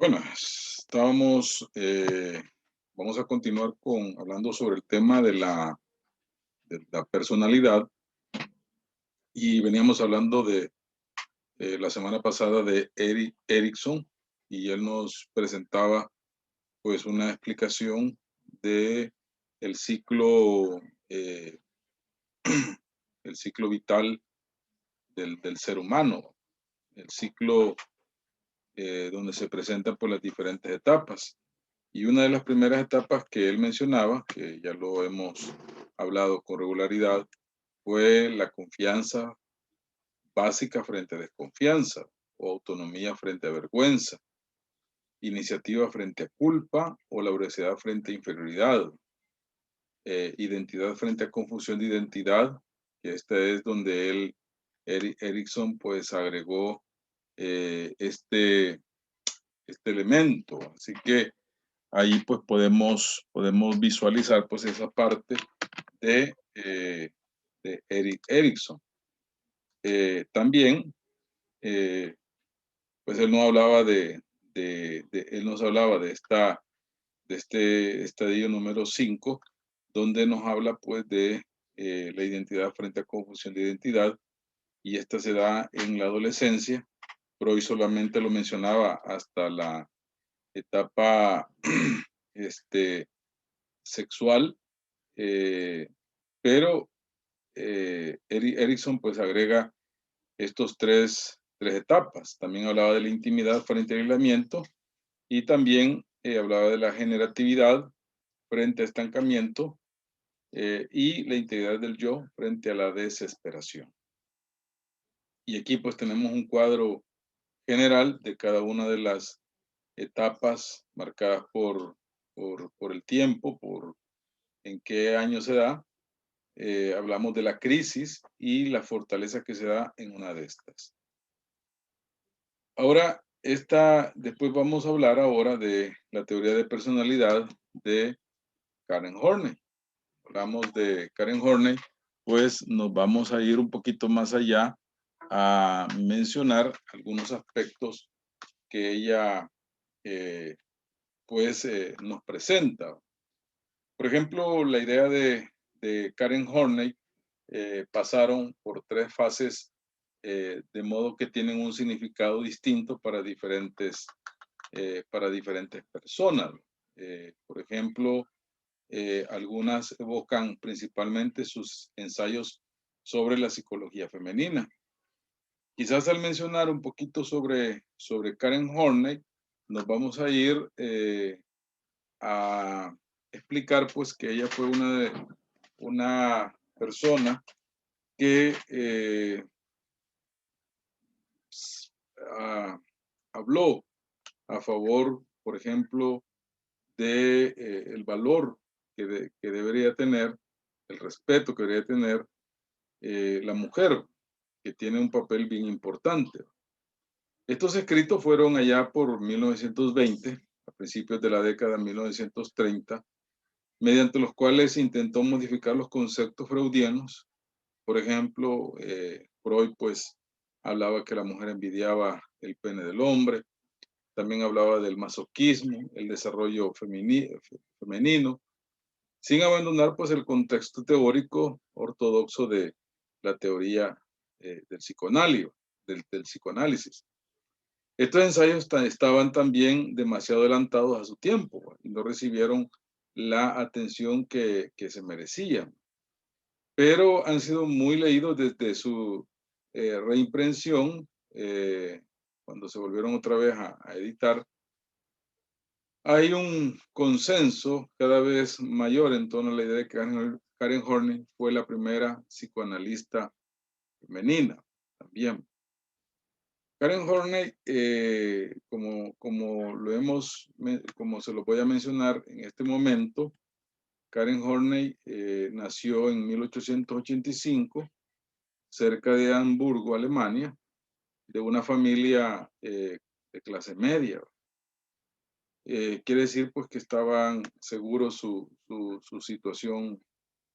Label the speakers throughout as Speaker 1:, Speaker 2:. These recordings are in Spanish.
Speaker 1: Bueno, vamos a continuar hablando sobre el tema de la personalidad y veníamos hablando la semana pasada de Eric Erickson y él nos presentaba pues una explicación de el ciclo, eh, el ciclo vital del ser humano, el ciclo donde se presentan por las diferentes etapas. Y una de las primeras etapas que él mencionaba, que ya lo hemos hablado con regularidad, fue la confianza básica frente a desconfianza, o autonomía frente a vergüenza, iniciativa frente a culpa o la veracidad frente a inferioridad, identidad frente a confusión de identidad, que esta es donde Erickson, pues agregó este elemento. Así que ahí pues podemos visualizar pues esa parte de Eric Erickson. También, pues él nos hablaba él nos hablaba de este estadio número 5, donde nos habla pues de la identidad frente a confusión de identidad, y esta se da en la adolescencia, pero hoy solamente lo mencionaba hasta la etapa sexual, eh, pero Erickson pues agrega estos tres etapas. También hablaba de la intimidad frente al aislamiento y también hablaba de la generatividad frente a estancamiento, y la integridad del yo frente a la desesperación. Y aquí pues tenemos un cuadro general de cada una de las etapas marcadas por el tiempo, por en qué año se da. Hablamos de la crisis y la fortaleza que se da en una de estas. Ahora, después vamos a hablar ahora de la teoría de personalidad de Karen Horney. Hablamos de Karen Horney, pues nos vamos a ir un poquito más allá a mencionar algunos aspectos que ella nos presenta. Por ejemplo, la idea de Karen Horney pasaron por tres fases, de modo que tienen un significado distinto para diferentes personas. Por ejemplo, algunas evocan principalmente sus ensayos sobre la psicología femenina. Quizás al mencionar un poquito sobre Karen Horney, nos vamos a ir a explicar pues que ella fue una persona que ah, habló a favor, por ejemplo, de el valor que debería tener, el respeto que debería tener la mujer, que tiene un papel bien importante. Estos escritos fueron allá por 1920, a principios de la década de 1930, mediante los cuales intentó modificar los conceptos freudianos. Por ejemplo, Freud pues hablaba que la mujer envidiaba el pene del hombre, también hablaba del masoquismo, el desarrollo femenino, sin abandonar pues el contexto teórico ortodoxo de la teoría del psicoanálisis. Estos ensayos estaban también demasiado adelantados a su tiempo y no recibieron la atención que se merecían, pero han sido muy leídos desde su reimpresión, cuando se volvieron otra vez a editar. Hay un consenso cada vez mayor en torno a la idea de que Karen Horney fue la primera psicoanalista femenina también. Karen Horney, como se lo voy a mencionar en este momento, Karen Horney nació en 1885 cerca de Hamburgo, Alemania, de una familia de clase media. Quiere decir pues que estaban seguros su situación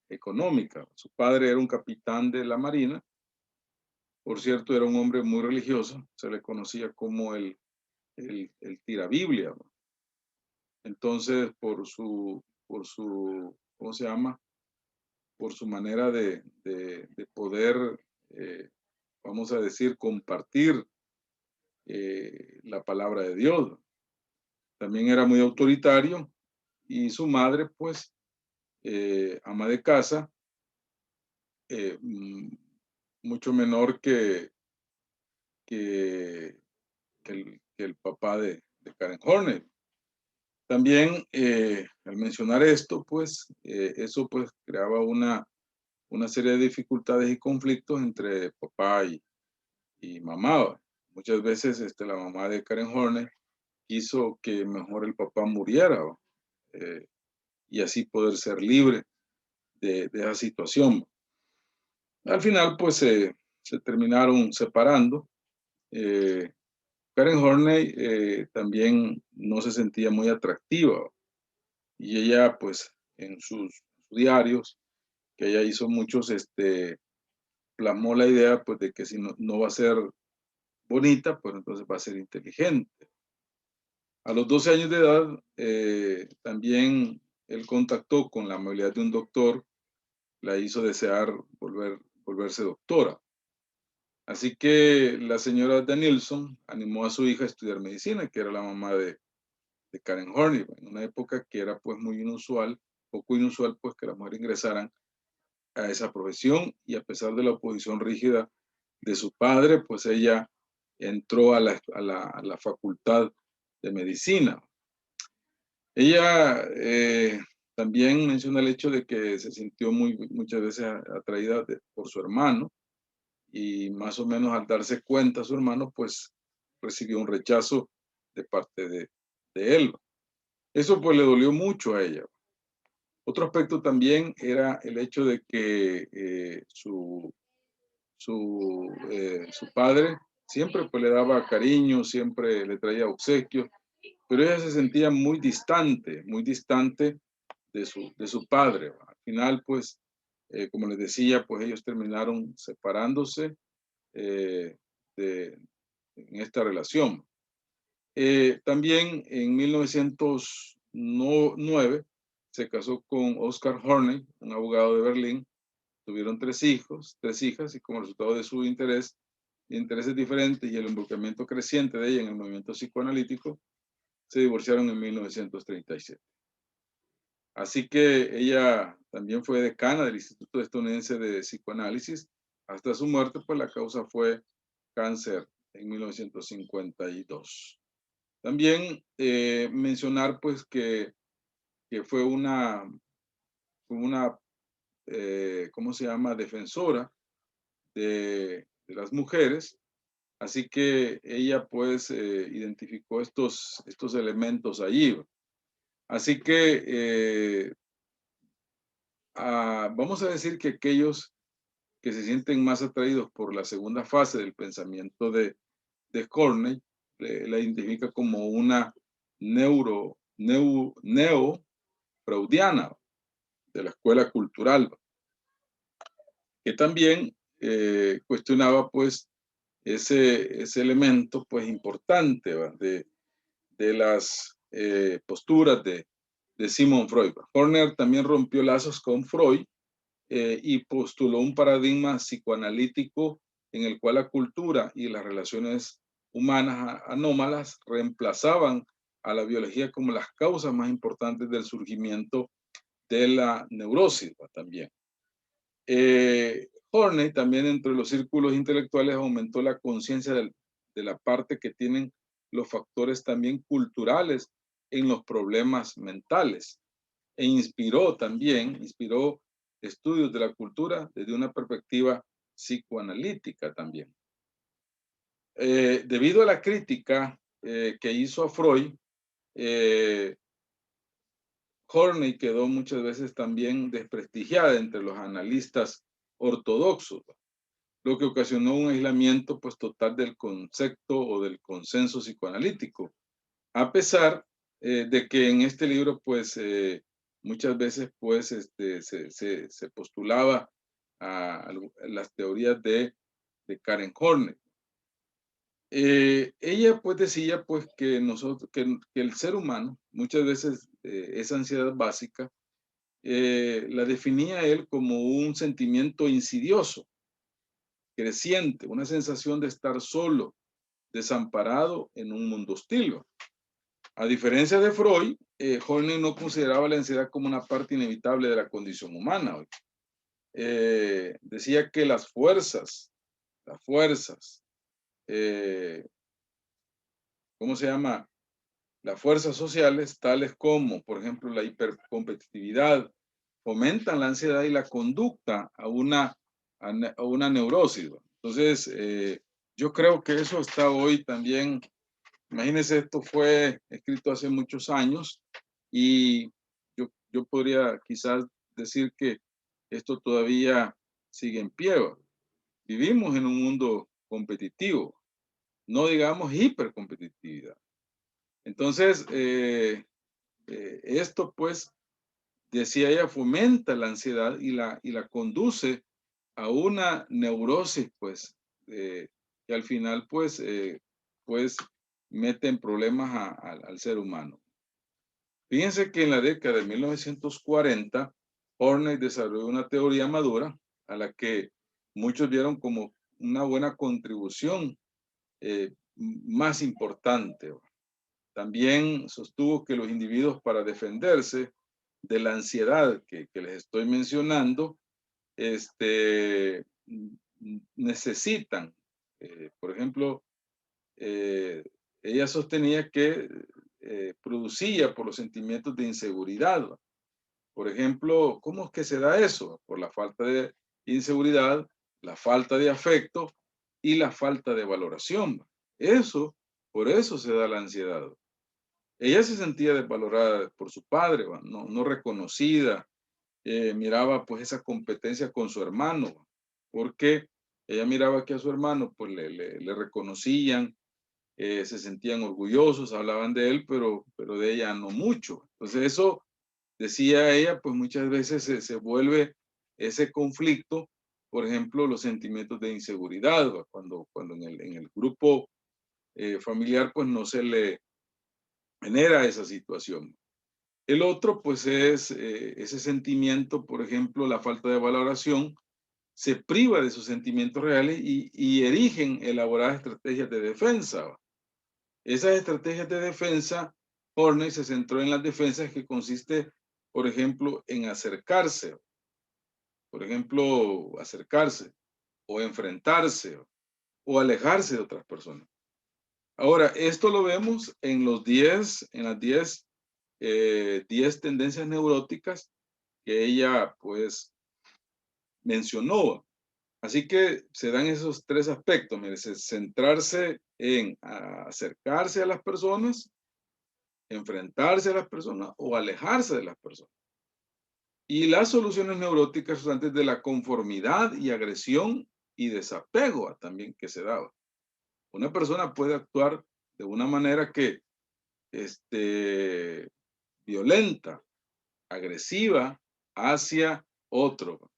Speaker 1: económica. Su padre era un capitán de la marina, por cierto, era un hombre muy religioso, se le conocía como el el tirabiblia, ¿no? Entonces, ¿cómo se llama? Por su manera de poder, vamos a decir, compartir la palabra de Dios. También era muy autoritario y su madre, pues, ama de casa, eh, mm, mucho menor que, que el papá de Karen Horney. También, al mencionar esto, pues, eso pues creaba una serie de dificultades y conflictos entre papá y mamá. Muchas veces la mamá de Karen Horney quiso que mejor el papá muriera, eh, y así poder ser libre de esa situación. Al final, pues se terminaron separando. Eh, Karen Horney también no se sentía muy atractiva y ella, pues, en sus diarios, que ella hizo muchos, plasmó la idea, pues, de que si no va a ser bonita, pues entonces va a ser inteligente. A los 12 años de edad, también él contactó con la amabilidad de un doctor, la hizo desear volverse doctora. Así que la señora Danielson animó a su hija a estudiar medicina, que era la mamá de Karen Horney, en una época que era pues muy inusual, poco inusual pues que las mujeres ingresaran a esa profesión, y a pesar de la oposición rígida de su padre, pues ella entró a la facultad de medicina. Ella también menciona el hecho de que se sintió muchas veces atraída por su hermano, y más o menos al darse cuenta su hermano, pues recibió un rechazo de parte de él. Eso pues le dolió mucho a ella. Otro aspecto también era el hecho de que su padre siempre pues le daba cariño, siempre le traía obsequios, pero ella se sentía muy distante de su padre. Al final, pues, como les decía, pues ellos terminaron separándose eh, en esta relación. También en 1909 se casó con Oscar Horney, un abogado de Berlín. Tuvieron tres hijas, y como resultado de su intereses diferentes y el involucramiento creciente de ella en el movimiento psicoanalítico, se divorciaron en 1937. Así que ella también fue decana del Instituto Estadounidense de Psicoanálisis. Hasta su muerte, pues la causa fue cáncer en 1952. También mencionar pues que fue una ¿cómo se llama?, defensora de las mujeres. Así que ella pues identificó estos elementos allí. Así que vamos a decir que aquellos que se sienten más atraídos por la segunda fase del pensamiento de Horney, la identifica como una neo-freudiana de la escuela cultural, que también cuestionaba pues ese elemento pues importante, ¿va?, de las posturas de Sigmund Freud. Horner también rompió lazos con Freud y postuló un paradigma psicoanalítico en el cual la cultura y las relaciones humanas anómalas reemplazaban a la biología como las causas más importantes del surgimiento de la neurosis, ¿va?, también. Horney también, entre los círculos intelectuales, aumentó la conciencia de la parte que tienen los factores también culturales en los problemas mentales, e inspiró estudios de la cultura desde una perspectiva psicoanalítica también. Debido a la crítica que hizo a Freud, Horney quedó muchas veces también desprestigiada entre los analistas ortodoxos, lo que ocasionó un aislamiento pues total del concepto o del consenso psicoanalítico, a pesar de que en este libro pues muchas veces pues se postulaba a las teorías de Karen Horney. Ella pues decía pues que nosotros, que el ser humano, muchas veces esa ansiedad básica, la definía él como un sentimiento insidioso, creciente, una sensación de estar solo, desamparado en un mundo hostil, ¿va? A diferencia de Freud, Horney no consideraba la ansiedad como una parte inevitable de la condición humana. Decía que las fuerzas, eh, ¿cómo se llama? Las fuerzas sociales, tales como, por ejemplo, la hipercompetitividad, fomentan la ansiedad y la conducta a una neurosis, ¿va? Entonces, yo creo que eso está hoy también. Imagínense, esto fue escrito hace muchos años y yo podría quizás decir que esto todavía sigue en pie, ¿va? Vivimos en un mundo competitivo, no digamos hipercompetitividad. Entonces, esto pues, decía ella, fomenta la ansiedad y la conduce a una neurosis, pues, que al final pues mete en problemas al ser humano. Fíjense que en la década de 1940, Horney desarrolló una teoría madura a la que muchos vieron como una buena contribución más importante. También sostuvo que los individuos, para defenderse de la ansiedad que les estoy mencionando, necesitan, por ejemplo, ella sostenía que producía por los sentimientos de inseguridad. Por ejemplo, ¿cómo es que se da eso? Por la falta de inseguridad, la falta de afecto y la falta de valoración. Eso, por eso se da la ansiedad. Ella se sentía desvalorada por su padre, no reconocida, miraba pues esa competencia con su hermano, porque ella miraba que a su hermano pues le reconocían, se sentían orgullosos, hablaban de él, pero de ella no mucho. Entonces eso, decía ella, pues muchas veces se vuelve ese conflicto, por ejemplo, los sentimientos de inseguridad, ¿va? Cuando en el grupo familiar pues no se le genera esa situación. El otro, pues, es ese sentimiento, por ejemplo, la falta de valoración, se priva de sus sentimientos reales y erigen elaboradas estrategias de defensa. Esas estrategias de defensa, Horney se centró en las defensas que consiste, por ejemplo, en acercarse, por ejemplo, acercarse o enfrentarse o alejarse de otras personas. Ahora, esto lo vemos en en las 10 tendencias neuróticas que ella pues mencionó. Así que se dan esos tres aspectos, mire, centrarse en acercarse a las personas, enfrentarse a las personas o alejarse de las personas. Y las soluciones neuróticas son antes de la conformidad y agresión y desapego también que se daba. Una persona puede actuar de una manera que, este, violenta, agresiva hacia otro.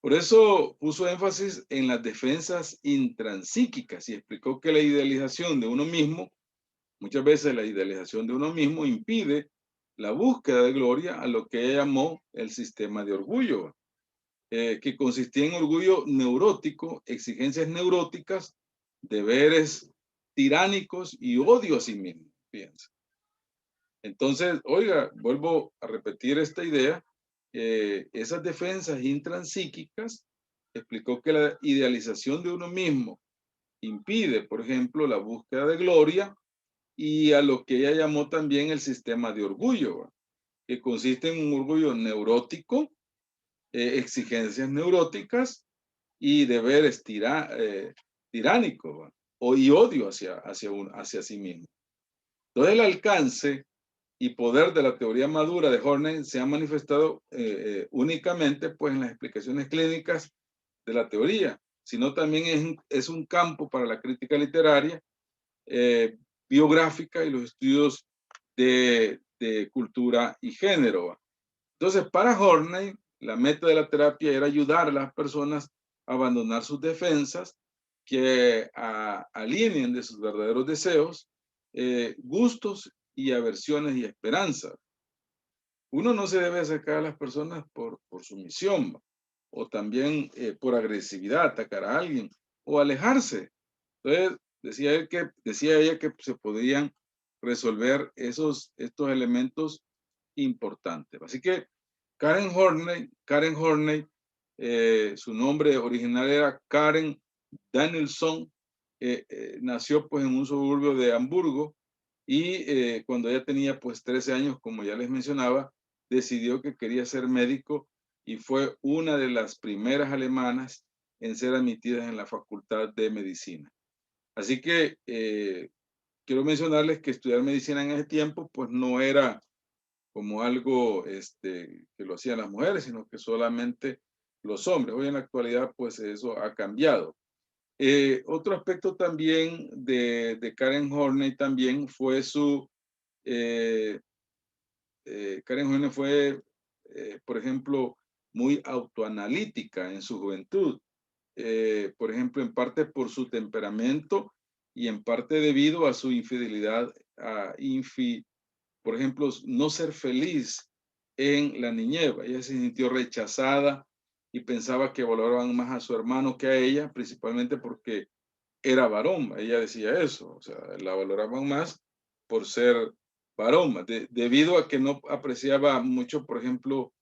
Speaker 1: Por eso puso énfasis en las defensas intransíquicas y explicó que la idealización de uno mismo, muchas veces la idealización de uno mismo impide la búsqueda de gloria, a lo que ella llamó el sistema de orgullo, que consistía en orgullo neurótico, exigencias neuróticas, deberes tiránicos y odio a sí mismo. Fíjense. Entonces, oiga, vuelvo a repetir esta idea. Esas defensas intransíquicas, explicó que la idealización de uno mismo impide, por ejemplo, la búsqueda de gloria y a lo que ella llamó también el sistema de orgullo, ¿va? Que consiste en un orgullo neurótico, exigencias neuróticas y deberes tiránicos, ¿va? Y odio hacia sí mismo. Entonces el alcance y poder de la teoría madura de Horney se ha manifestado únicamente pues, en las explicaciones clínicas de la teoría, sino también es un campo para la crítica literaria, biográfica y los estudios de cultura y género. Entonces, para Horney, la meta de la terapia era ayudar a las personas a abandonar sus defensas que alineen de sus verdaderos deseos, gustos y aversiones y esperanzas. Uno no se debe acercar a las personas por sumisión, ¿va? O también por agresividad, atacar a alguien o alejarse. Entonces, decía ella que se podían resolver estos elementos importantes. Así que Karen Horney, su nombre original era Karen Danielson, nació pues en un suburbio de Hamburgo y cuando ella tenía pues 13 años, como ya les mencionaba, decidió que quería ser médico y fue una de las primeras alemanas en ser admitidas en la Facultad de Medicina. Así que quiero mencionarles que estudiar medicina en ese tiempo pues no era como algo que lo hacían las mujeres, sino que solamente los hombres. Hoy en la actualidad pues eso ha cambiado. Otro aspecto también de Karen Horney también fue Karen Horney fue, por ejemplo, muy autoanalítica en su juventud. Por ejemplo, en parte por su temperamento y en parte debido a su infidelidad, por ejemplo, no ser feliz en la niñez. Ella se sintió rechazada y pensaba que valoraban más a su hermano que a ella, principalmente porque era varón. Ella decía eso, o sea, la valoraban más por ser varón, debido a que no apreciaba mucho, por ejemplo,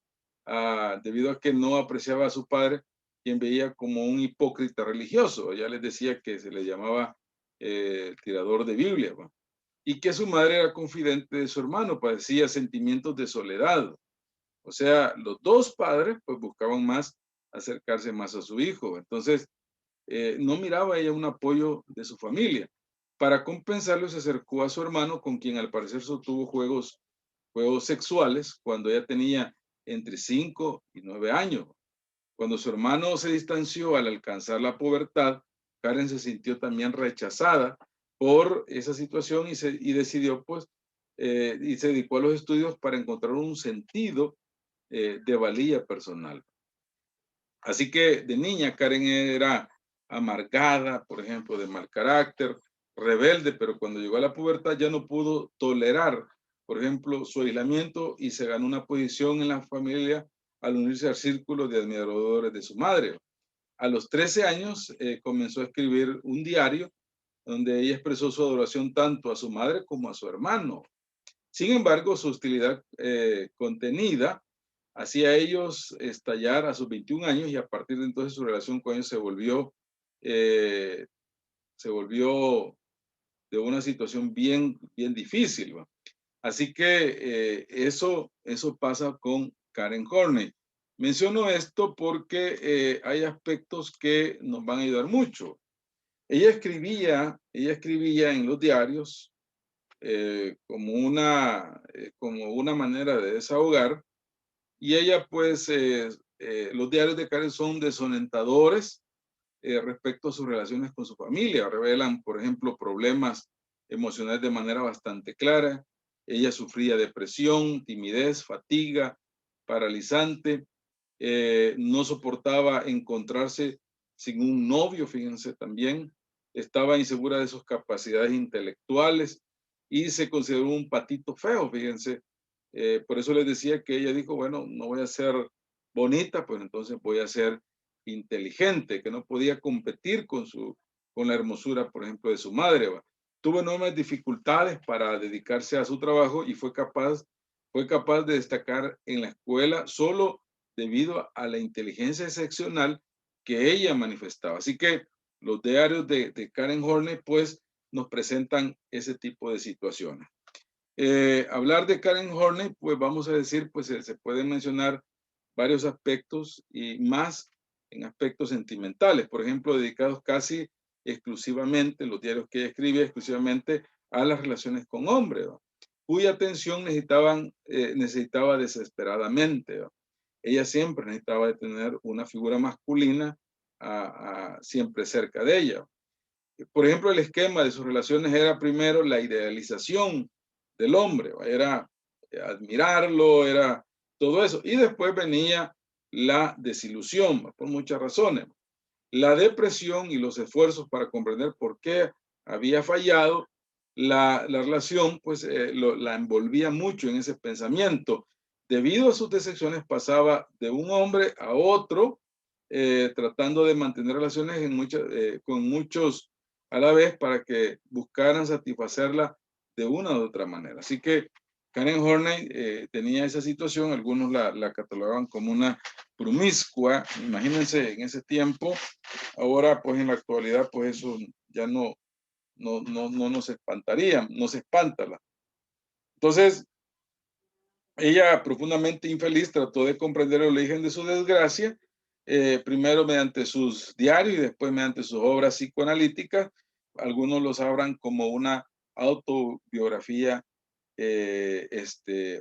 Speaker 1: debido a que no apreciaba a su padre, quien veía como un hipócrita religioso. Ella les decía que se le llamaba el tirador de Biblia, ¿va? Y que su madre era confidente de su hermano, padecía sentimientos de soledad. O sea, los dos padres pues buscaban más acercarse más a su hijo. Entonces, no miraba ella un apoyo de su familia. Para compensarlo, se acercó a su hermano, con quien al parecer sostuvo juegos sexuales cuando ella tenía entre 5 y 9 años. Cuando su hermano se distanció al alcanzar la pubertad, Karen se sintió también rechazada por esa situación y decidió, pues, y se dedicó a los estudios para encontrar un sentido de valía personal. Así que de niña Karen era amargada, por ejemplo, de mal carácter, rebelde, pero cuando llegó a la pubertad ya no pudo tolerar, por ejemplo, su aislamiento y se ganó una posición en la familia al unirse al círculo de admiradores de su madre. A los 13 años comenzó a escribir un diario donde ella expresó su adoración tanto a su madre como a su hermano. Sin embargo, su hostilidad contenida hacía a ellos estallar a sus 21 años y a partir de entonces su relación con ellos eh, se volvió de una situación bien, bien difícil, ¿va? Así que eso pasa con Karen Horney. Menciono esto porque hay aspectos que nos van a ayudar mucho. Ella escribía en los diarios como una manera de desahogar y ella pues los diarios de Karen son desorientadores respecto a sus relaciones con su familia. Revelan, por ejemplo, problemas emocionales de manera bastante clara. Ella sufría depresión, timidez, fatiga, paralizante. No soportaba encontrarse sin un novio, fíjense también. Estaba insegura de sus capacidades intelectuales y se consideró un patito feo, fíjense. Por eso les decía que ella dijo, bueno, no voy a ser bonita, pues entonces voy a ser inteligente, que no podía competir con la hermosura, por ejemplo, de su madre, ¿va? Tuvo enormes dificultades para dedicarse a su trabajo y fue capaz de destacar en la escuela solo debido a la inteligencia excepcional que ella manifestaba. Así que los diarios de Karen Horney, pues, nos presentan ese tipo de situaciones. Hablar de Karen Horney, pues vamos a decir, pues se pueden mencionar varios aspectos y más en aspectos sentimentales, por ejemplo, dedicados casi exclusivamente, los diarios que ella escribe, exclusivamente a las relaciones con hombres, ¿no? Cuya atención necesitaba desesperadamente, ¿no? Ella siempre necesitaba de tener una figura masculina siempre cerca de ella. Por ejemplo, el esquema de sus relaciones era primero la idealización del hombre, era admirarlo, era todo eso. Y después venía la desilusión, por muchas razones. la depresión y los esfuerzos para comprender por qué había fallado, la relación pues la envolvía mucho en ese pensamiento. Debido a sus decepciones pasaba de un hombre a otro, tratando de mantener relaciones con muchos a la vez para que buscaran satisfacerla de una u otra manera. Así que Karen Horney tenía esa situación, algunos la catalogaban como una promiscua, imagínense en ese tiempo. Ahora pues en la actualidad pues eso ya no nos espantaría, nos espanta. Entonces ella, profundamente infeliz, trató de comprender el origen de su desgracia, primero mediante sus diarios y después mediante sus obras psicoanalíticas. Algunos los hablan como una autobiografía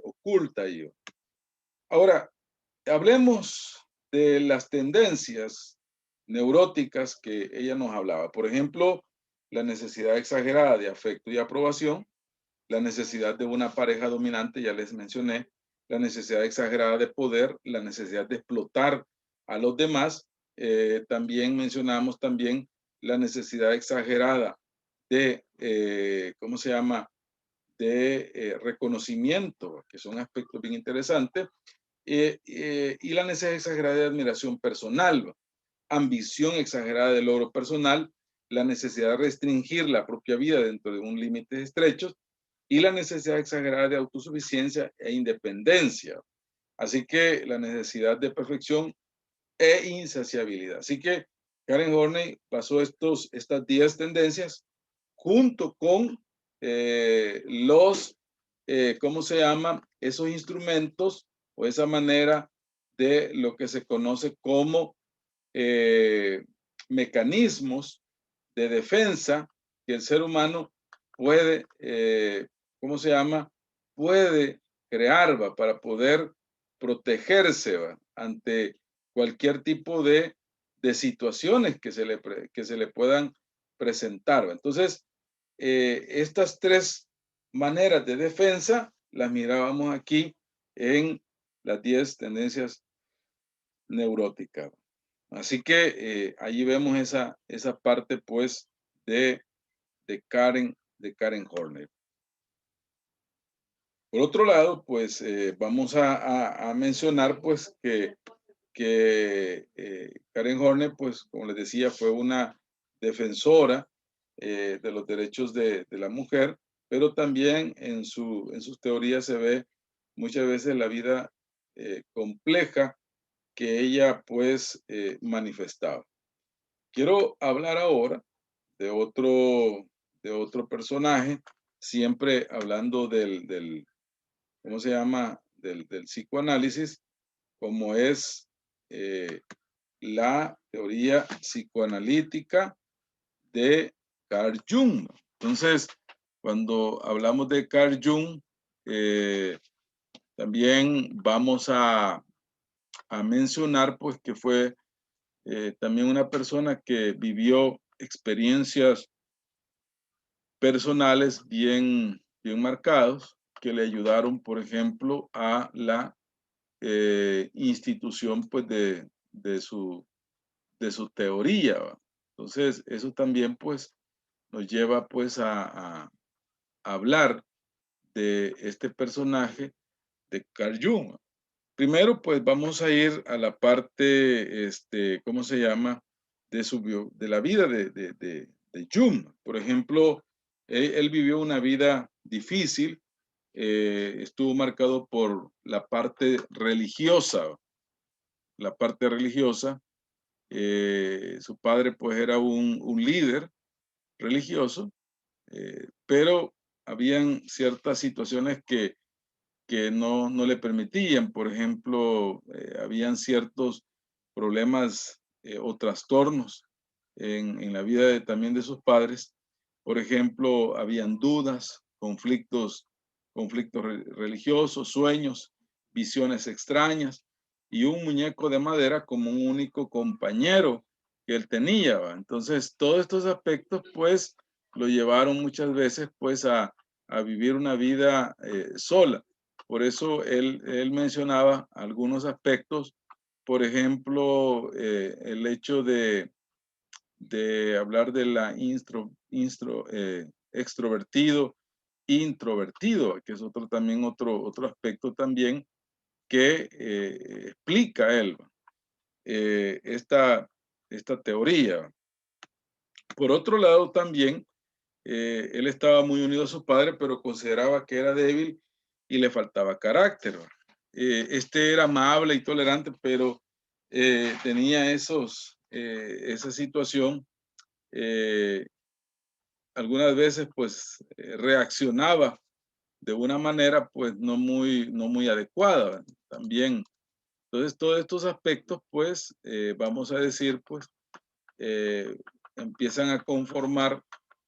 Speaker 1: oculta. Ahora, hablemos de las tendencias neuróticas que ella nos hablaba. Por ejemplo, la necesidad exagerada de afecto y aprobación, la necesidad de una pareja dominante, ya les mencioné, la necesidad exagerada de poder, la necesidad de explotar a los demás. También mencionamos también la necesidad exagerada de, ¿cómo se llama?, de reconocimiento, que son aspectos bien interesantes, y la necesidad exagerada de admiración personal, ambición exagerada de logro personal, la necesidad de restringir la propia vida dentro de un límite estrecho y la necesidad exagerada de autosuficiencia e independencia. Así que la necesidad de perfección e insaciabilidad. Así que Karen Horney pasó estas 10 tendencias junto con ¿cómo se llama? Esos instrumentos o esa manera de lo que se conoce como mecanismos de defensa que el ser humano puede, ¿cómo se llama? Puede crear, ¿va?, para poder protegerse, ¿va?, ante cualquier tipo de situaciones que se le puedan presentar, ¿va? Entonces, estas 3 maneras de defensa las mirábamos aquí en las 10 tendencias neuróticas. Así que allí vemos esa parte pues de Karen Horney. Por otro lado, pues vamos a mencionar pues que Karen Horney, pues como les decía, fue una defensora de los derechos de la mujer, pero también en sus teorías se ve muchas veces la vida compleja que ella pues manifestaba. Quiero hablar ahora de otro personaje, siempre hablando ¿cómo se llama?, del psicoanálisis, como es la teoría psicoanalítica de Carl Jung. Entonces, cuando hablamos de Carl Jung, también vamos a mencionar pues que fue también una persona que vivió experiencias personales bien marcados que le ayudaron, por ejemplo, a la institución pues de su teoría, ¿va? Entonces, eso también pues nos lleva pues a hablar de este personaje de Carl Jung. Primero, pues vamos a ir a la parte, ¿cómo se llama?, de la vida de Jung. Por ejemplo, él vivió una vida difícil, estuvo marcado por la parte religiosa. La parte religiosa, su padre pues era un líder religioso, pero habían ciertas situaciones que no le permitían. Por ejemplo, habían ciertos problemas o trastornos en la vida también de sus padres. Por ejemplo, habían dudas, conflictos religiosos, sueños, visiones extrañas y un muñeco de madera como un único compañero que él tenía, ¿va? Entonces, todos estos aspectos, pues, lo llevaron muchas veces, pues, a vivir una vida sola. Por eso él mencionaba algunos aspectos, por ejemplo, el hecho de de hablar de la extrovertido, introvertido, que es otro aspecto también que explica él esta teoría. Por otro lado, también él estaba muy unido a su padre, pero consideraba que era débil y le faltaba carácter. Este era amable y tolerante, pero tenía esa situación. Algunas veces, pues, reaccionaba de una manera, pues, no muy adecuada, ¿verdad? También. Entonces, todos estos aspectos, pues, vamos a decir, pues, eh, empiezan a conformar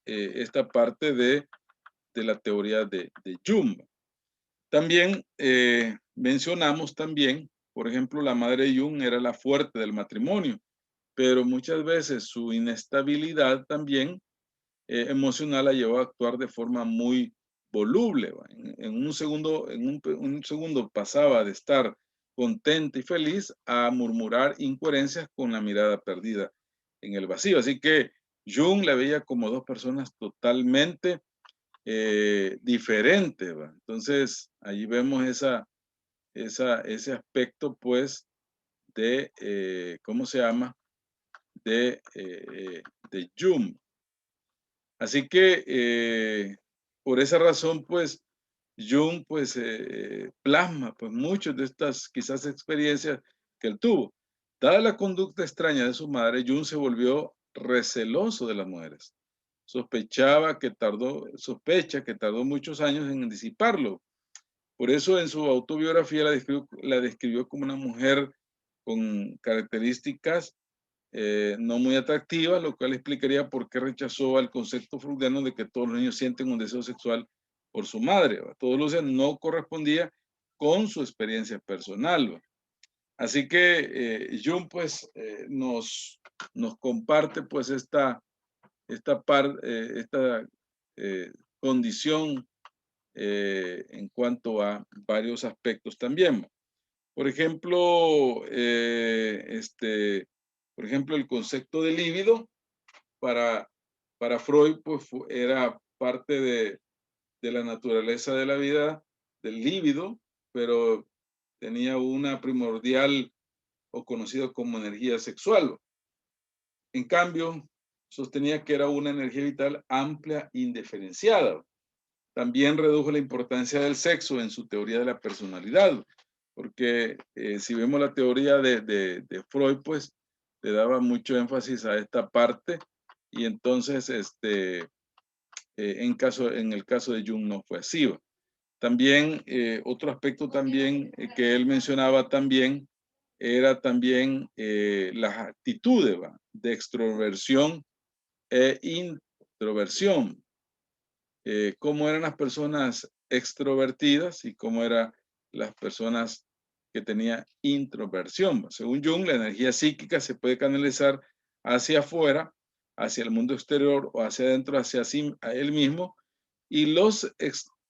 Speaker 1: esta parte de la teoría de Jung. También mencionamos también, por ejemplo, la madre de Jung era la fuerte del matrimonio, pero muchas veces su inestabilidad también emocional la llevó a actuar de forma muy voluble. En un segundo, un segundo pasaba de estar contenta y feliz a murmurar incoherencias con la mirada perdida en el vacío. Así que Jung la veía como dos personas totalmente diferentes. ¿Va? Entonces, allí vemos ese aspecto, pues, ¿cómo se llama? De Jung. Así que por esa razón, pues, Jung, pues, plasma, pues, muchas de estas quizás experiencias que él tuvo. Dada la conducta extraña de su madre, Jung se volvió receloso de las mujeres. Sospecha que tardó muchos años en disiparlo. Por eso en su autobiografía la describió como una mujer con características no muy atractiva, lo cual explicaría por qué rechazó al concepto freudiano de que todos los niños sienten un deseo sexual por su madre. ¿Va? Todo lo que no correspondía con su experiencia personal. ¿Va? Así que Jung pues nos comparte pues esta condición en cuanto a varios aspectos también. Por ejemplo, el concepto de líbido para, Freud pues, era parte de la naturaleza de la vida, del líbido, pero tenía una primordial o conocido como energía sexual. En cambio, sostenía que era una energía vital amplia, indiferenciada. También redujo la importancia del sexo en su teoría de la personalidad, porque si vemos la teoría de Freud, pues le daba mucho énfasis a esta parte y entonces en el caso de Jung no fue así. También otro aspecto también que él mencionaba también era también las actitudes de extroversión e introversión. Cómo eran las personas extrovertidas y cómo eran las personas que tenían introversión. Según Jung, la energía psíquica se puede canalizar hacia afuera, hacia el mundo exterior o hacia adentro, hacia sí, a él mismo. Y los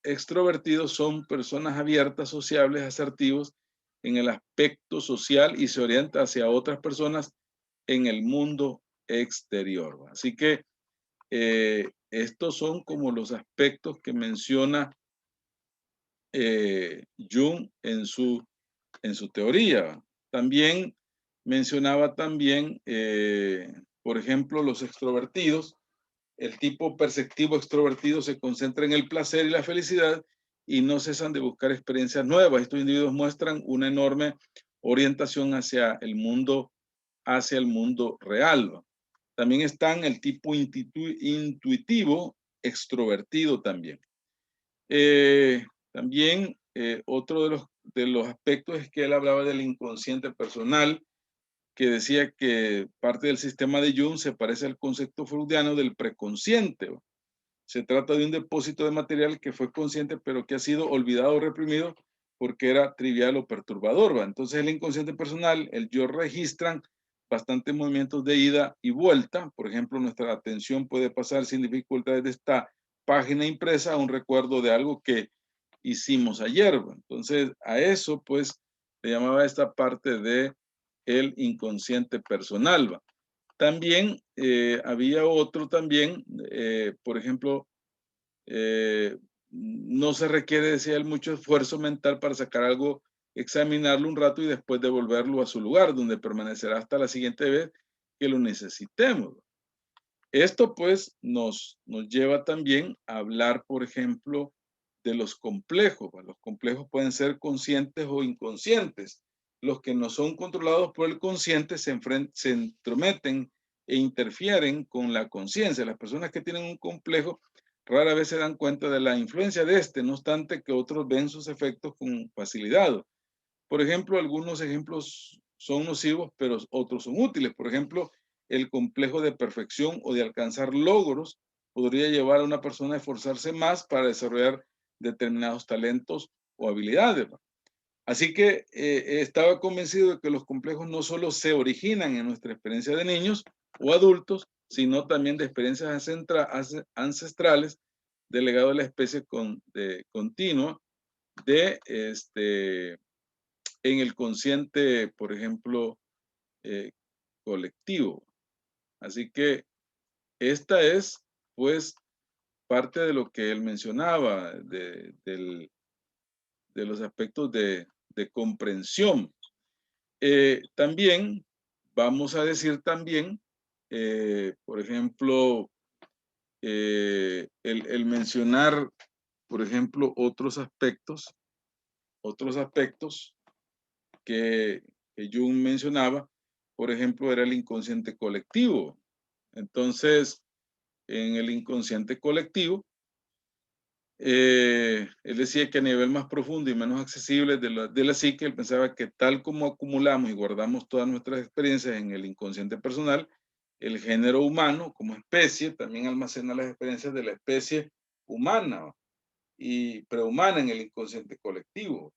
Speaker 1: extrovertidos son personas abiertas, sociables, asertivos en el aspecto social y se orientan hacia otras personas en el mundo exterior. Así que estos son como los aspectos que menciona Jung en su teoría. También mencionaba también, por ejemplo, los extrovertidos. El tipo perceptivo extrovertido se concentra en el placer y la felicidad y no cesan de buscar experiencias nuevas. Estos individuos muestran una enorme orientación hacia el mundo real. También están el tipo intuitivo extrovertido también. También otro de los aspectos es que él hablaba del inconsciente personal, que decía que parte del sistema de Jung se parece al concepto freudiano del preconsciente. Se trata de un depósito de material que fue consciente, pero que ha sido olvidado o reprimido porque era trivial o perturbador. Entonces el inconsciente personal, el yo registran bastantes movimientos de ida y vuelta. Por ejemplo, nuestra atención puede pasar sin dificultades de esta página impresa a un recuerdo de algo que hicimos ayer. Entonces a eso pues le llamaba esta parte de el inconsciente personal. También había otro también, por ejemplo, no se requiere, decía él, mucho esfuerzo mental para sacar algo, examinarlo un rato y después devolverlo a su lugar, donde permanecerá hasta la siguiente vez que lo necesitemos. Esto pues nos lleva también a hablar, por ejemplo, de los complejos. Los complejos pueden ser conscientes o inconscientes. Los que no son controlados por el consciente se entrometen e interfieren con la conciencia. Las personas que tienen un complejo rara vez se dan cuenta de la influencia de este, no obstante que otros ven sus efectos con facilidad. Por ejemplo, algunos ejemplos son nocivos, pero otros son útiles. Por ejemplo, el complejo de perfección o de alcanzar logros podría llevar a una persona a esforzarse más para desarrollar determinados talentos o habilidades. Así que estaba convencido de que los complejos no solo se originan en nuestra experiencia de niños o adultos, sino también de experiencias ancestrales del legado de la especie continua en el consciente, por ejemplo, eh, colectivo. Así que esta es, pues, parte de lo que él mencionaba, de los aspectos de comprensión. También vamos a decir también, por ejemplo, el mencionar, por ejemplo, otros aspectos que Jung mencionaba, por ejemplo, era el inconsciente colectivo. Entonces, en el inconsciente colectivo, él decía que a nivel más profundo y menos accesible de la psique, él pensaba que tal como acumulamos y guardamos todas nuestras experiencias en el inconsciente personal, el género humano como especie también almacena las experiencias de la especie humana y prehumana en el inconsciente colectivo.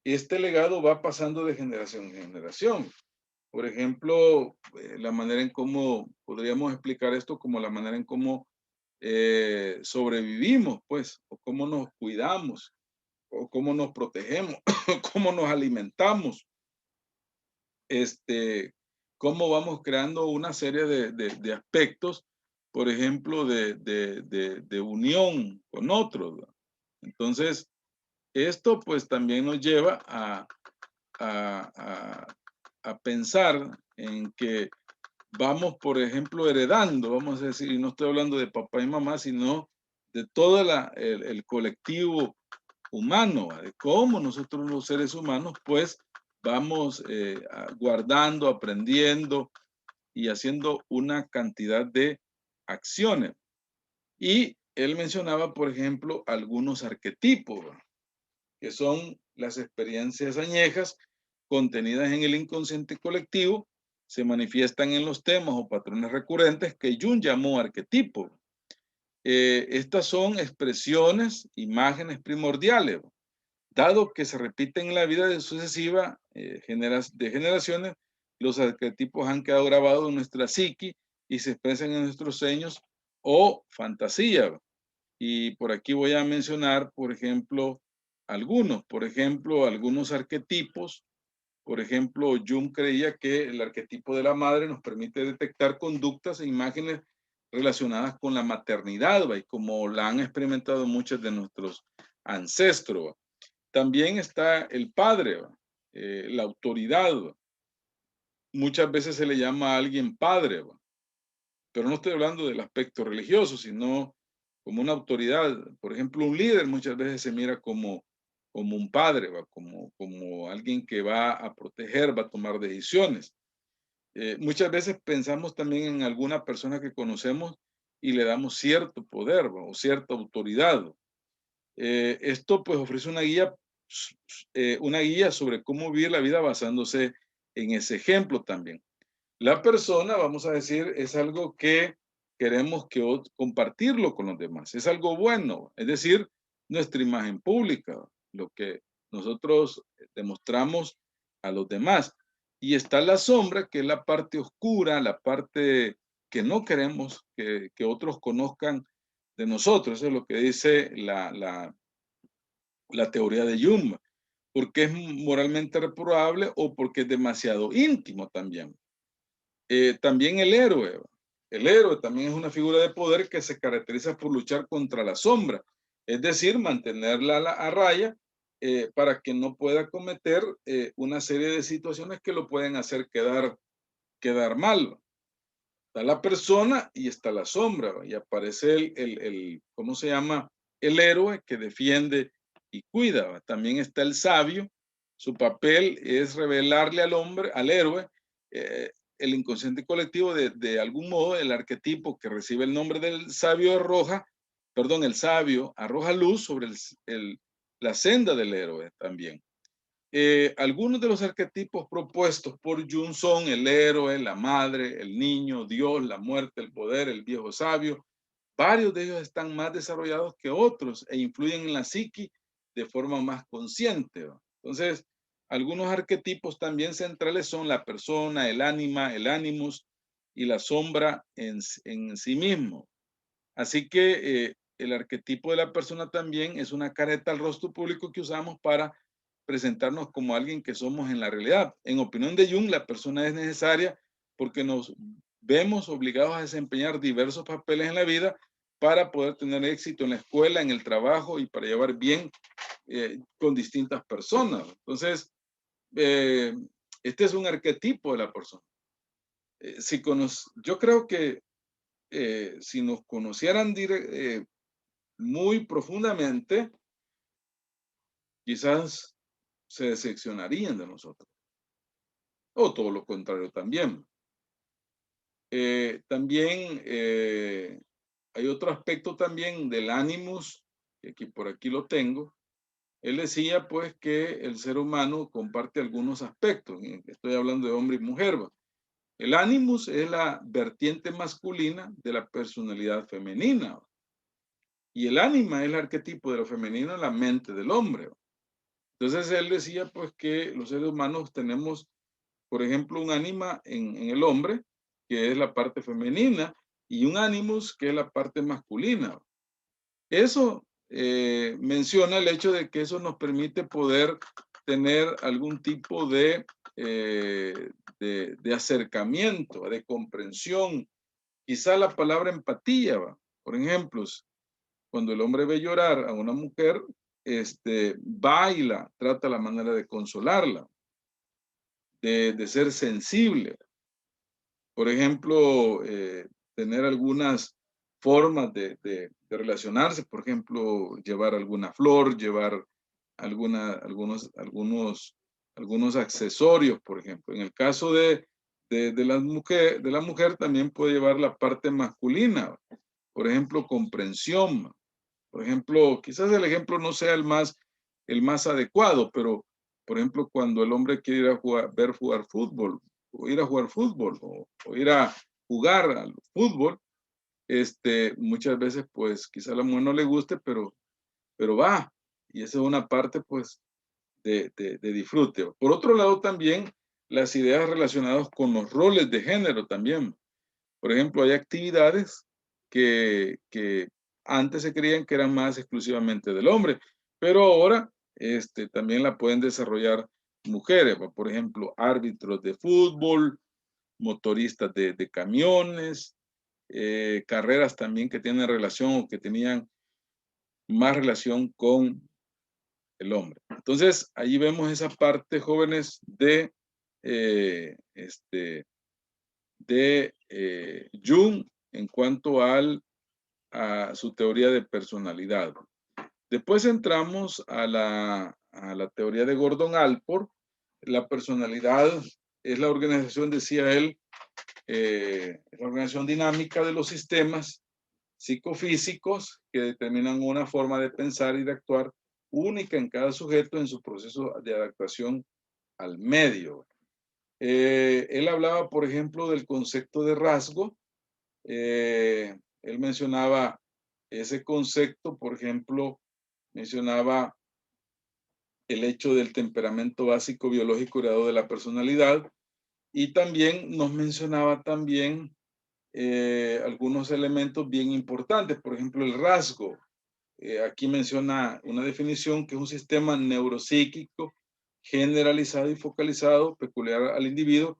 Speaker 1: Este legado va pasando de generación en generación. Por ejemplo, la manera en cómo podríamos explicar esto como la manera en cómo sobrevivimos, pues, o cómo nos cuidamos, o cómo nos protegemos, cómo nos alimentamos, cómo vamos creando una serie de aspectos, por ejemplo, de unión con otros, ¿verdad? Entonces, esto pues también nos lleva a, a- a pensar en que vamos, por ejemplo, heredando, vamos a decir, y no estoy hablando de papá y mamá, sino de todo el colectivo humano, de cómo nosotros los seres humanos, pues vamos guardando, aprendiendo y haciendo una cantidad de acciones. Y él mencionaba, por ejemplo, algunos arquetipos, ¿verdad? Que son las experiencias añejas contenidas en el inconsciente colectivo, se manifiestan en los temas o patrones recurrentes que Jung llamó arquetipos. Estas son expresiones, imágenes primordiales, dado que se repiten en la vida de sucesiva de generaciones, los arquetipos han quedado grabados en nuestra psique y se expresan en nuestros sueños o fantasía. Y por aquí voy a mencionar, por ejemplo, algunos arquetipos. Por ejemplo, Jung creía que el arquetipo de la madre nos permite detectar conductas e imágenes relacionadas con la maternidad, ¿va? Y como la han experimentado muchos de nuestros ancestros, ¿va? También está el padre, ¿va? La autoridad, ¿va? Muchas veces se le llama a alguien padre, ¿va? Pero no estoy hablando del aspecto religioso, sino como una autoridad. Por ejemplo, un líder muchas veces se mira como un padre, ¿va? Como alguien que va a proteger, va a tomar decisiones. Muchas veces pensamos también en alguna persona que conocemos y le damos cierto poder, ¿va? O cierta autoridad. Esto pues ofrece una guía sobre cómo vivir la vida basándose en ese ejemplo también. La persona, vamos a decir, es algo que queremos compartirlo con los demás. Es algo bueno, es decir, nuestra imagen pública, lo que nosotros demostramos a los demás. Y está la sombra, que es la parte oscura, la parte que no queremos que otros conozcan de nosotros. Eso es lo que dice la teoría de Jung, porque es moralmente reprobable o porque es demasiado íntimo también. También el héroe. El héroe también es una figura de poder que se caracteriza por luchar contra la sombra, es decir, mantenerla a raya para que no pueda cometer una serie de situaciones que lo pueden hacer quedar mal. Está la persona y está la sombra, ¿va? Y aparece ¿cómo se llama? El héroe que defiende y cuida, ¿va? También está el sabio. Su papel es revelarle al hombre, al héroe, eh, el inconsciente colectivo de algún modo, el arquetipo que recibe el nombre del sabio el sabio arroja luz sobre la senda del héroe también. Algunos de los arquetipos propuestos por Jung son el héroe, la madre, el niño, Dios, la muerte, el poder, el viejo sabio. Varios de ellos están más desarrollados que otros e influyen en la psique de forma más consciente, ¿no? Entonces, algunos arquetipos también centrales son la persona, el ánima, el animus y la sombra en sí mismo. Así que el arquetipo de la persona también es una careta al rostro público que usamos para presentarnos como alguien que somos en la realidad. En opinión de Jung, la persona es necesaria porque nos vemos obligados a desempeñar diversos papeles en la vida para poder tener éxito en la escuela, en el trabajo y para llevar bien con distintas personas. Entonces, eh, este es un arquetipo de la persona. Yo creo que si nos conocieran muy profundamente, quizás se decepcionarían de nosotros. O todo lo contrario también. También hay otro aspecto también del ánimos, que por aquí lo tengo. Él decía pues que el ser humano comparte algunos aspectos. Estoy hablando de hombre y mujer, ¿va? El ánimos es la vertiente masculina de la personalidad femenina, ¿va? Y el ánima es el arquetipo de lo femenino en la mente del hombre, ¿va? Entonces él decía pues que los seres humanos tenemos, por ejemplo, un ánima en el hombre, que es la parte femenina, y un animus, que es la parte masculina. Eso menciona el hecho de que eso nos permite poder tener algún tipo de acercamiento, de comprensión. Quizá la palabra empatía, ¿va? Por ejemplo, cuando el hombre ve llorar a una mujer, va y trata la manera de consolarla, de ser sensible. Por ejemplo, tener algunas formas de relacionarse, por ejemplo, llevar alguna flor, llevar algunos accesorios, por ejemplo. En el caso de la mujer también puede llevar la parte masculina, por ejemplo, comprensión. Por ejemplo, quizás el ejemplo no sea el más adecuado, pero por ejemplo, cuando el hombre quiere ir a ver jugar fútbol, o ir a jugar fútbol, o ir a jugar al fútbol, muchas veces pues quizá a la mujer no le guste, pero va, y esa es una parte pues de disfrute. Por otro lado también las ideas relacionadas con los roles de género también. Por ejemplo, hay actividades que antes se creían que eran más exclusivamente del hombre, pero ahora también la pueden desarrollar mujeres. Por ejemplo, árbitros de fútbol, motoristas de camiones, carreras también que tienen relación o que tenían más relación con el hombre. Entonces, ahí vemos esa parte, jóvenes, eh, este, de Jung en cuanto a su teoría de personalidad. Después entramos a la teoría de Gordon Allport. La personalidad es la organización, decía él, la organización dinámica de los sistemas psicofísicos que determinan una forma de pensar y de actuar única en cada sujeto en su proceso de adaptación al medio. Él hablaba, por ejemplo, del concepto de rasgo. Él mencionaba ese concepto, por ejemplo, mencionaba el hecho del temperamento básico biológico heredado de la personalidad, y también nos mencionaba también algunos elementos bien importantes, por ejemplo, el rasgo. Aquí menciona una definición que es un sistema neuropsíquico generalizado y focalizado peculiar al individuo,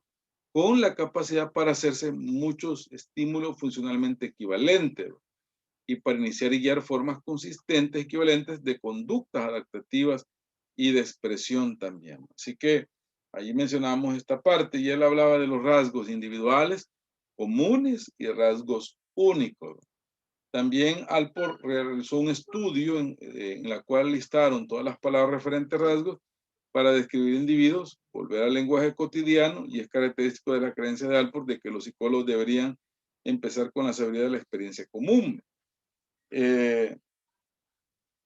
Speaker 1: con la capacidad para hacerse muchos estímulos funcionalmente equivalentes y para iniciar y guiar formas consistentes, equivalentes de conductas adaptativas y de expresión también. Así que allí mencionamos esta parte y él hablaba de los rasgos individuales, comunes y rasgos únicos. También Alport realizó un estudio en la cual listaron todas las palabras referentes a rasgos para describir individuos, volver al lenguaje cotidiano, y es característico de la creencia de Alport de que los psicólogos deberían empezar con la sabiduría de la experiencia común.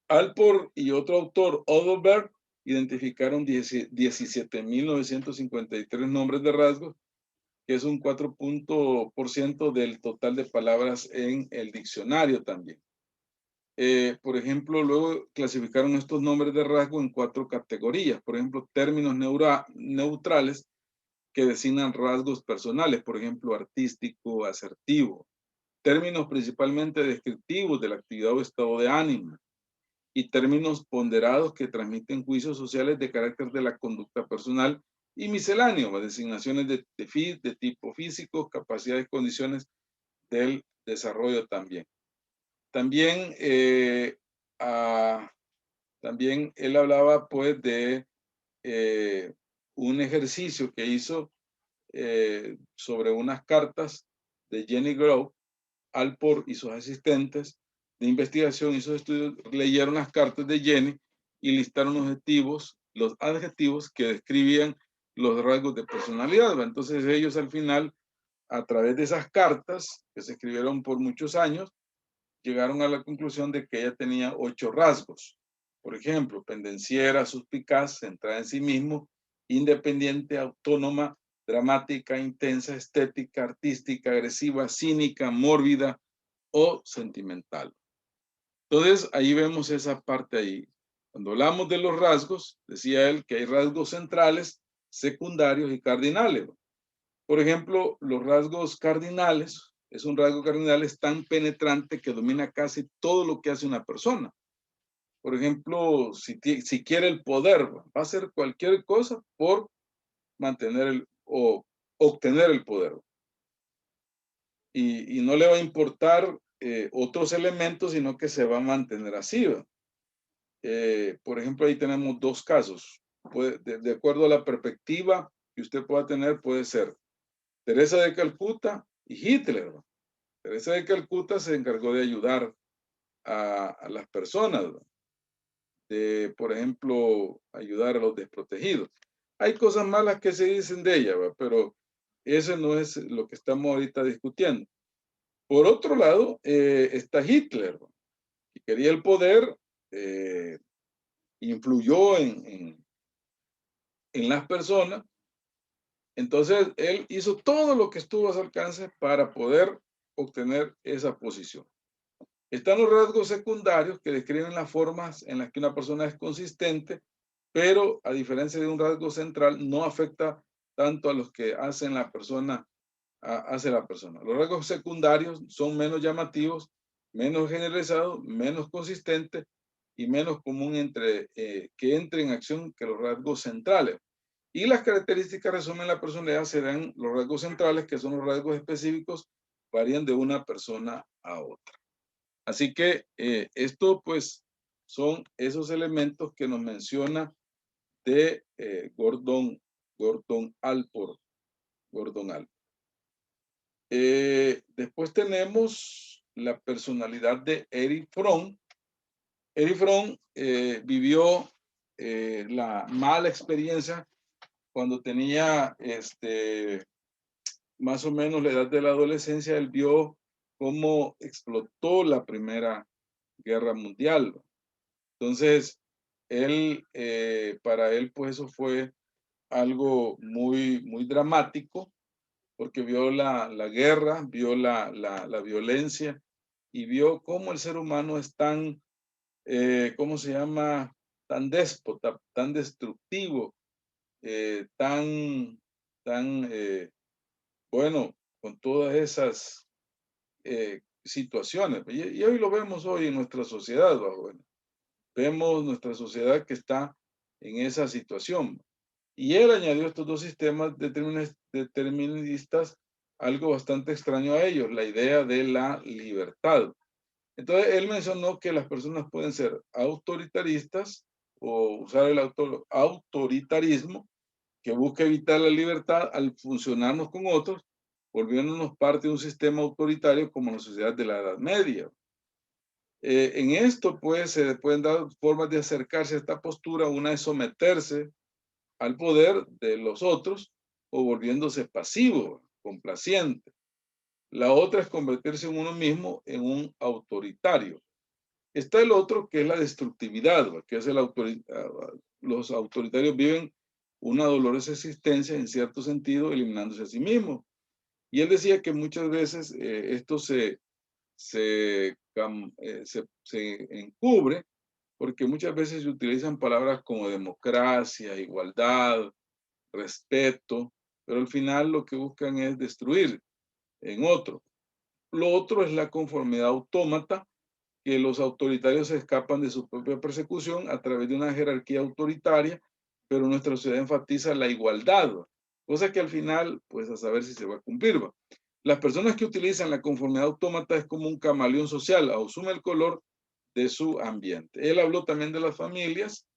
Speaker 1: Alport y otro autor, Odelberg, identificaron 17.953 nombres de rasgos, que es un 4% del total de palabras en el diccionario también. Por ejemplo, luego clasificaron estos nombres de rasgo en 4 categorías. Por ejemplo, términos neutrales que designan rasgos personales, por ejemplo, artístico, asertivo. Términos principalmente descriptivos de la actividad o estado de ánimo. Y términos ponderados que transmiten juicios sociales de carácter de la conducta personal y misceláneo, designaciones de tipo físico, capacidades, condiciones del desarrollo también. También, también él hablaba pues de un ejercicio que hizo sobre unas cartas de Jenny Grove. Alport y sus asistentes de investigación y sus estudios leyeron las cartas de Jenny y listaron los adjetivos que describían los rasgos de personalidad. Entonces ellos al final, a través de esas cartas que se escribieron por muchos años, llegaron a la conclusión de que ella tenía 8 rasgos. Por ejemplo, pendenciera, suspicaz, centrada en sí mismo, independiente, autónoma, dramática, intensa, estética, artística, agresiva, cínica, mórbida o sentimental. Entonces, ahí vemos esa parte ahí. Cuando hablamos de los rasgos, decía él que hay rasgos centrales, secundarios y cardinales. Por ejemplo, los rasgos cardinales, es un rasgo cardinal es tan penetrante que domina casi todo lo que hace una persona. Por ejemplo, si quiere el poder, va a hacer cualquier cosa por mantener o obtener el poder. Y no le va a importar otros elementos, sino que se va a mantener así. Por ejemplo, ahí tenemos 2 casos. De acuerdo a la perspectiva que usted pueda tener, puede ser Teresa de Calcuta y Hitler. Teresa de Calcuta se encargó de ayudar a las personas, de, por ejemplo, ayudar a los desprotegidos. Hay cosas malas que se dicen de ella, pero eso no es lo que estamos ahorita discutiendo. Por otro lado, está Hitler, que quería el poder, influyó en las personas. Entonces, él hizo todo lo que estuvo a su alcance para poder obtener esa posición. Están los rasgos secundarios que describen las formas en las que una persona es consistente, pero a diferencia de un rasgo central, no afecta tanto a los que hace la persona. Los rasgos secundarios son menos llamativos, menos generalizados, menos consistentes y menos común que entre en acción que los rasgos centrales. Y las características que resumen la personalidad serán los rasgos centrales, que son los rasgos específicos, varían de una persona a otra. Así que esto pues son esos elementos que nos menciona de Gordon Alport. Después tenemos la personalidad de Erich Fromm. Erich Fromm vivió la mala experiencia cuando tenía más o menos la edad de la adolescencia. Él vio cómo explotó la Primera Guerra Mundial. Entonces, para él, pues eso fue algo muy, muy dramático, porque vio la guerra, vio la violencia y vio cómo el ser humano es tan, ¿cómo se llama? Tan déspota, tan destructivo, bueno, con todas esas situaciones. Y hoy lo vemos hoy en nuestra sociedad, bueno, vemos nuestra sociedad que está en esa situación. Y él añadió estos dos sistemas deterministas, algo bastante extraño a ellos, la idea de la libertad. Entonces, él mencionó que las personas pueden ser autoritaristas o usar el autoritarismo, que busca evitar la libertad al funcionarnos con otros, volviéndonos parte de un sistema autoritario como la sociedad de la Edad Media. En esto, pues, se pueden dar formas de acercarse a esta postura. Una es someterse al poder de los otros o volviéndose pasivo, complaciente. La otra es convertirse en uno mismo en un autoritario. Está el otro, que es la destructividad, que es los autoritarios viven una dolorosa existencia en cierto sentido, eliminándose a sí mismos. Y él decía que muchas veces esto se encubre porque muchas veces se utilizan palabras como democracia, igualdad, respeto, pero al final lo que buscan es destruir en otro. Lo otro es la conformidad autómata, que los autoritarios se escapan de su propia persecución a través de una jerarquía autoritaria, pero nuestra sociedad enfatiza la igualdad, cosa que al final, pues a saber si se va a cumplir. Las personas que utilizan la conformidad autómata es como un camaleón social, asume el color de su ambiente. Él habló también de las familias.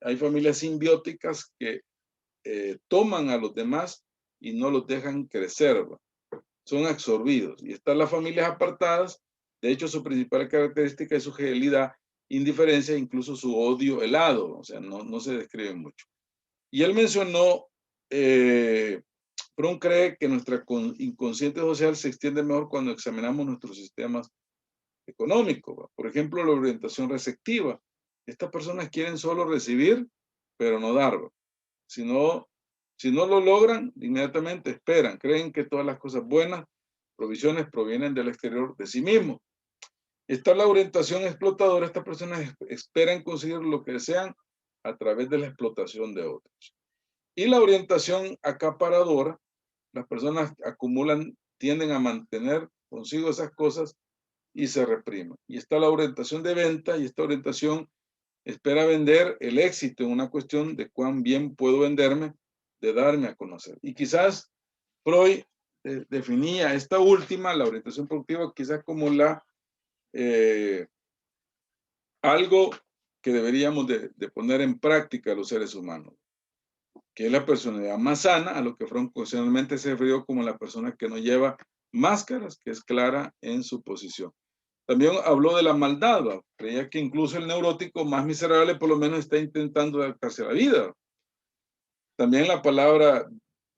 Speaker 1: Hay familias simbióticas que toman a los demás y no los dejan crecer, son absorbidos. Y están las familias apartadas. De hecho, su principal característica es su gelidad, indiferencia, incluso su odio helado, o sea, no se describe mucho. Y él mencionó, Fromm cree que nuestra inconsciente social se extiende mejor cuando examinamos nuestros sistemas económicos. Por ejemplo, la orientación receptiva. Estas personas quieren solo recibir, pero no dar. Si no lo logran, inmediatamente esperan, creen que todas las cosas buenas, provisiones, provienen del exterior de sí mismo. Está la orientación explotadora. Estas personas esperan conseguir lo que desean a través de la explotación de otros. Y la orientación acaparadora, las personas acumulan, tienden a mantener consigo esas cosas y se reprimen. Y está la orientación de venta, y esta orientación espera vender el éxito en una cuestión de cuán bien puedo venderme, de darme a conocer. Y quizás Freud definía esta última, la orientación productiva, quizás como algo que deberíamos de poner en práctica los seres humanos, que es la personalidad más sana, a lo que Freud ocasionalmente se refirió como la persona que no lleva máscaras, que es clara en su posición. También habló de la maldad, ¿va? Creía que incluso el neurótico más miserable por lo menos está intentando adaptarse a la vida. También la palabra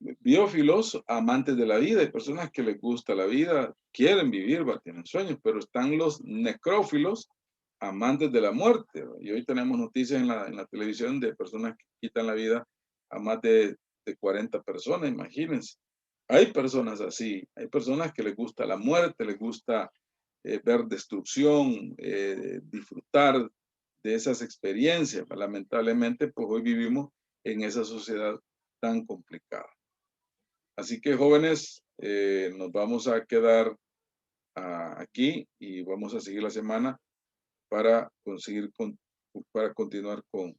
Speaker 1: biófilos, amantes de la vida. Hay personas que les gusta la vida, quieren vivir, ¿va? Tienen sueños, pero están los necrófilos, amantes de la muerte, ¿va? Y hoy tenemos noticias en la televisión de personas que quitan la vida a más de 40 personas, imagínense. Hay personas así, hay personas que les gusta la muerte, les gusta ver destrucción, disfrutar de esas experiencias. Lamentablemente, pues hoy vivimos en esa sociedad tan complicada. Así que jóvenes, nos vamos a quedar aquí y vamos a seguir la semana para continuar con